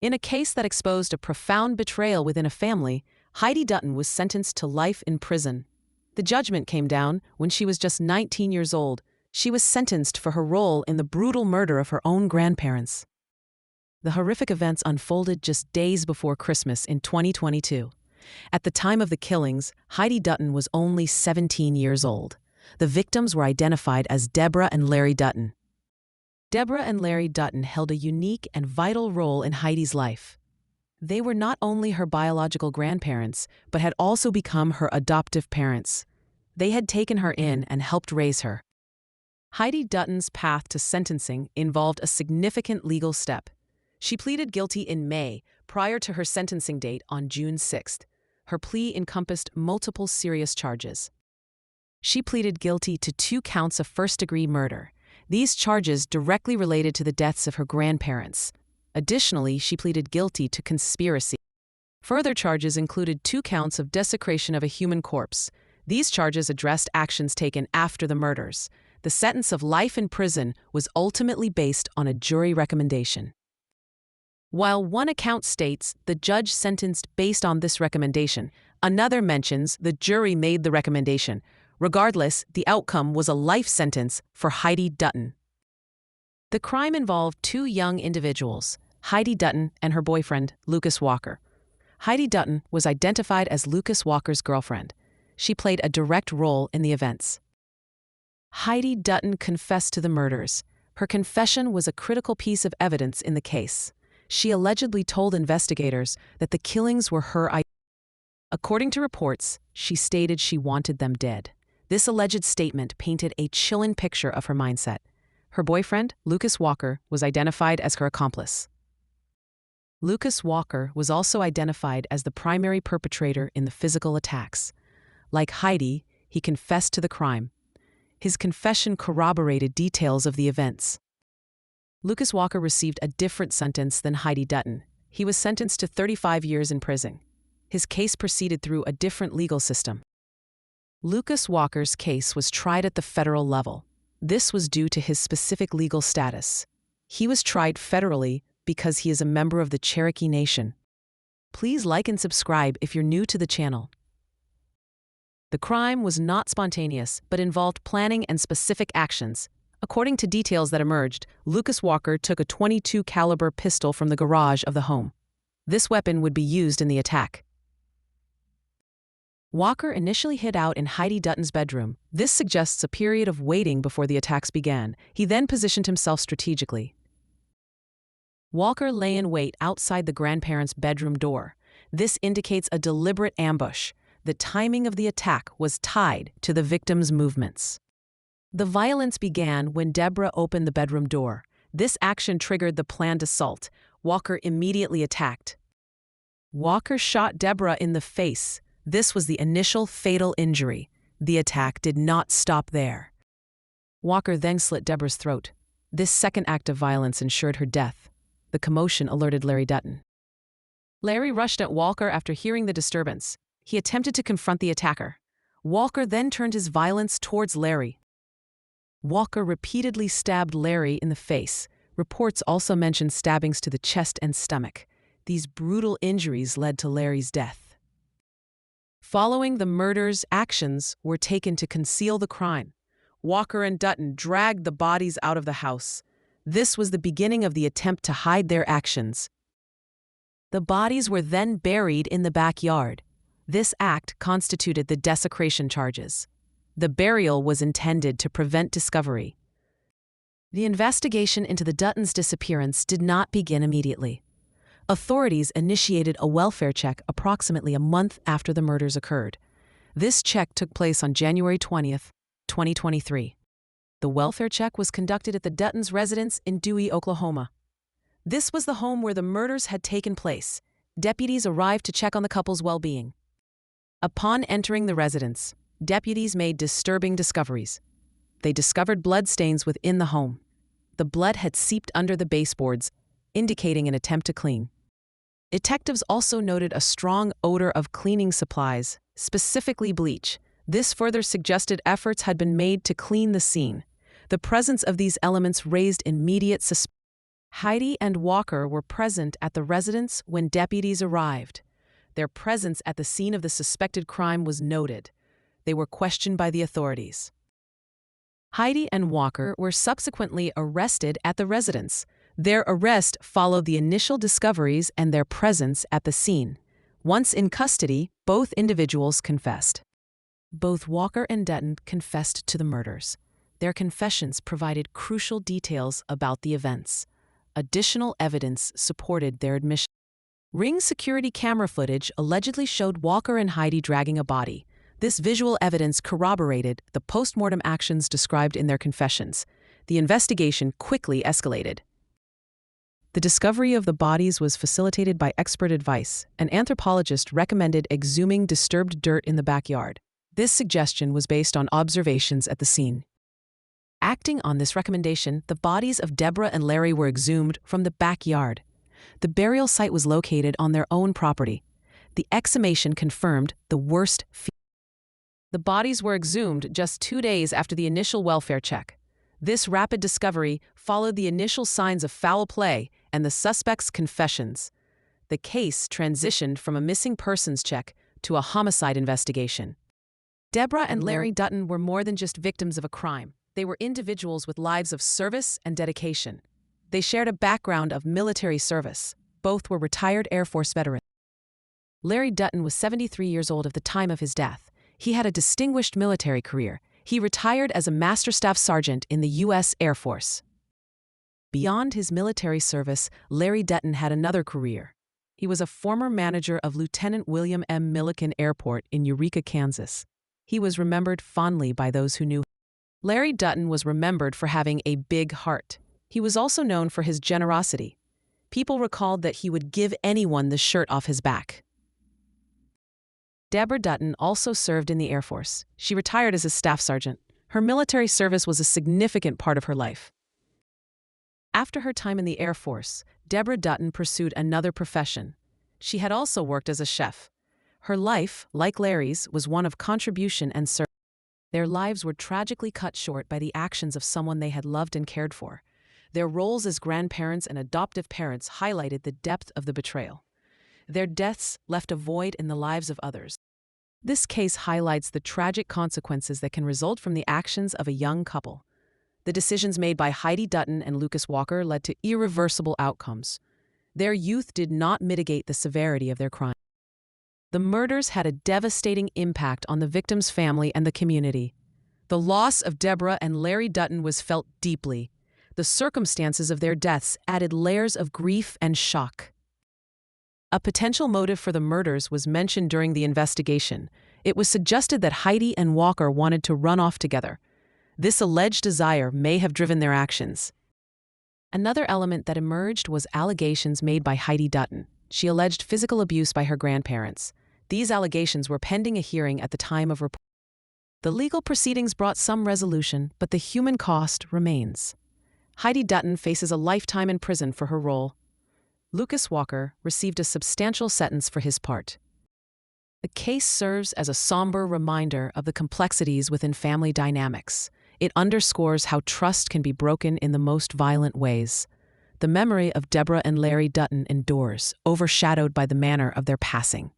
In a case that exposed a profound betrayal within a family, Heidi Dutton was sentenced to life in prison. The judgment came down when she was just 19 years old. She was sentenced for her role in the brutal murder of her own grandparents. The horrific events unfolded just days before Christmas in 2022. At the time of the killings, Heidi Dutton was only 17 years old. The victims were identified as Deborah and Larry Dutton. Deborah and Larry Dutton held a unique and vital role in Heidi's life. They were not only her biological grandparents, but had also become her adoptive parents. They had taken her in and helped raise her. Heidi Dutton's path to sentencing involved a significant legal step. She pleaded guilty in May, prior to her sentencing date on June 6. Her plea encompassed multiple serious charges. She pleaded guilty to 2 counts of first-degree murder. These charges directly related to the deaths of her grandparents. Additionally, she pleaded guilty to conspiracy. Further charges included 2 counts of desecration of a human corpse. These charges addressed actions taken after the murders. The sentence of life in prison was ultimately based on a jury recommendation. While one account states the judge sentenced based on this recommendation, another mentions the jury made the recommendation. Regardless, the outcome was a life sentence for Heidi Dutton. The crime involved 2 young individuals, Heidi Dutton and her boyfriend, Lucas Walker. Heidi Dutton was identified as Lucas Walker's girlfriend. She played a direct role in the events. Heidi Dutton confessed to the murders. Her confession was a critical piece of evidence in the case. She allegedly told investigators that the killings were her idea. According to reports, she stated she wanted them dead. This alleged statement painted a chilling picture of her mindset. Her boyfriend, Lucas Walker, was identified as her accomplice. Lucas Walker was also identified as the primary perpetrator in the physical attacks. Like Heidi, he confessed to the crime. His confession corroborated details of the events. Lucas Walker received a different sentence than Heidi Dutton. He was sentenced to 35 years in prison. His case proceeded through a different legal system. Lucas Walker's case was tried at the federal level. This was due to his specific legal status. He was tried federally because he is a member of the Cherokee Nation. Please like and subscribe if you're new to the channel. The crime was not spontaneous, but involved planning and specific actions. According to details that emerged, Lucas Walker took a .22 caliber pistol from the garage of the home. This weapon would be used in the attack. Walker initially hid out in Heidi Dutton's bedroom. This suggests a period of waiting before the attacks began. He then positioned himself strategically. Walker lay in wait outside the grandparents' bedroom door. This indicates a deliberate ambush. The timing of the attack was tied to the victim's movements. The violence began when Deborah opened the bedroom door. This action triggered the planned assault. Walker immediately attacked. Walker shot Deborah in the face. This was the initial fatal injury. The attack did not stop there. Walker then slit Deborah's throat. This second act of violence ensured her death. The commotion alerted Larry Dutton. Larry rushed at Walker after hearing the disturbance. He attempted to confront the attacker. Walker then turned his violence towards Larry. Walker repeatedly stabbed Larry in the face. Reports also mentioned stabbings to the chest and stomach. These brutal injuries led to Larry's death. Following the murders, actions were taken to conceal the crime. Walker and Dutton dragged the bodies out of the house. This was the beginning of the attempt to hide their actions. The bodies were then buried in the backyard. This act constituted the desecration charges. The burial was intended to prevent discovery. The investigation into the Duttons' disappearance did not begin immediately. Authorities initiated a welfare check approximately a month after the murders occurred. This check took place on January 20th, 2023. The welfare check was conducted at the Duttons' residence in Dewey, Oklahoma. This was the home where the murders had taken place. Deputies arrived to check on the couple's well-being. Upon entering the residence, deputies made disturbing discoveries. They discovered bloodstains within the home. The blood had seeped under the baseboards, indicating an attempt to clean. Detectives also noted a strong odor of cleaning supplies, specifically bleach. This further suggested efforts had been made to clean the scene. The presence of these elements raised immediate suspicion. Heidi and Walker were present at the residence when deputies arrived. Their presence at the scene of the suspected crime was noted. They were questioned by the authorities. Heidi and Walker were subsequently arrested at the residence. Their arrest followed the initial discoveries and their presence at the scene. Once in custody, both individuals confessed. Both Walker and Dutton confessed to the murders. Their confessions provided crucial details about the events. Additional evidence supported their admission. Ring security camera footage allegedly showed Walker and Heidi dragging a body. This visual evidence corroborated the post-mortem actions described in their confessions. The investigation quickly escalated. The discovery of the bodies was facilitated by expert advice. An anthropologist recommended exhuming disturbed dirt in the backyard. This suggestion was based on observations at the scene. Acting on this recommendation, the bodies of Deborah and Larry were exhumed from the backyard. The burial site was located on their own property. The exhumation confirmed the worst fear. The bodies were exhumed just 2 days after the initial welfare check. This rapid discovery followed the initial signs of foul play and the suspect's confessions. The case transitioned from a missing persons check to a homicide investigation. Deborah and Larry Dutton were more than just victims of a crime. They were individuals with lives of service and dedication. They shared a background of military service. Both were retired Air Force veterans. Larry Dutton was 73 years old at the time of his death. He had a distinguished military career. He retired as a Master Staff Sergeant in the U.S. Air Force. Beyond his military service, Larry Dutton had another career. He was a former manager of Lieutenant William M. Milliken Airport in Eureka, Kansas. He was remembered fondly by those who knew him. Larry Dutton was remembered for having a big heart. He was also known for his generosity. People recalled that he would give anyone the shirt off his back. Deborah Dutton also served in the Air Force. She retired as a staff sergeant. Her military service was a significant part of her life. After her time in the Air Force, Deborah Dutton pursued another profession. She had also worked as a chef. Her life, like Larry's, was one of contribution and service. Their lives were tragically cut short by the actions of someone they had loved and cared for. Their roles as grandparents and adoptive parents highlighted the depth of the betrayal. Their deaths left a void in the lives of others. This case highlights the tragic consequences that can result from the actions of a young couple. The decisions made by Heidi Dutton and Lucas Walker led to irreversible outcomes. Their youth did not mitigate the severity of their crime. The murders had a devastating impact on the victim's family and the community. The loss of Deborah and Larry Dutton was felt deeply. The circumstances of their deaths added layers of grief and shock. A potential motive for the murders was mentioned during the investigation. It was suggested that Heidi and Walker wanted to run off together. This alleged desire may have driven their actions. Another element that emerged was allegations made by Heidi Dutton. She alleged physical abuse by her grandparents. These allegations were pending a hearing at the time of report. The legal proceedings brought some resolution, but the human cost remains. Heidi Dutton faces a lifetime in prison for her role. Lucas Walker received a substantial sentence for his part. The case serves as a somber reminder of the complexities within family dynamics. It underscores how trust can be broken in the most violent ways. The memory of Deborah and Larry Dutton endures, overshadowed by the manner of their passing.